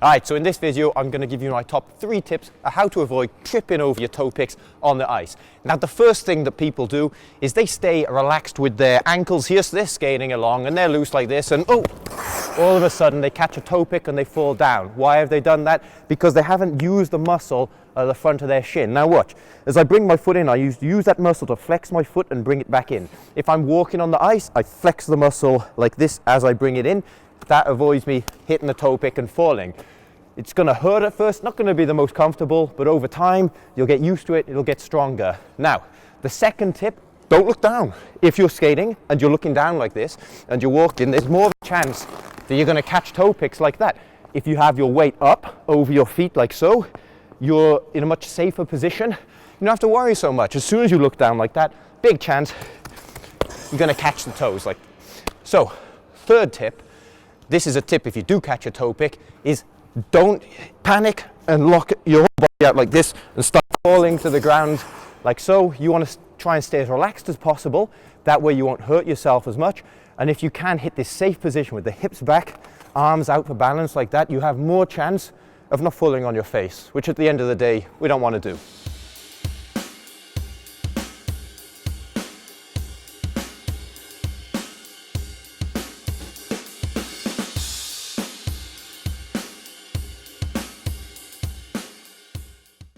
Alright, so in this video I'm going to give you my top 3 tips on how to avoid tripping over your toe picks on the ice. Now the first thing that people do is they stay relaxed with their ankles here, so they're skating along and they're loose like this, and all of a sudden they catch a toe pick and they fall down. Why have they done that? Because they haven't used the muscle at the front of their shin. Now watch, as I bring my foot in, I use that muscle to flex my foot and bring it back in. If I'm walking on the ice, I flex the muscle like this as I bring it in. That avoids me hitting the toe pick and falling. It's going to hurt at first, not going to be the most comfortable, but over time you'll get used to it, it'll get stronger. Now, the second tip, don't look down. If you're skating and you're looking down like this and you're walking, there's more of a chance that you're going to catch toe picks like that. If you have your weight up over your feet like so, you're in a much safer position. You don't have to worry so much. As soon as you look down like that, big chance you're going to catch the toes. So, third tip, this is a tip if you do catch a toe pick, is don't panic and lock your whole body out like this and start falling to the ground like so. You want to try and stay as relaxed as possible. That way you won't hurt yourself as much. And if you can hit this safe position with the hips back, arms out for balance like that, you have more chance of not falling on your face, which at the end of the day, we don't want to do.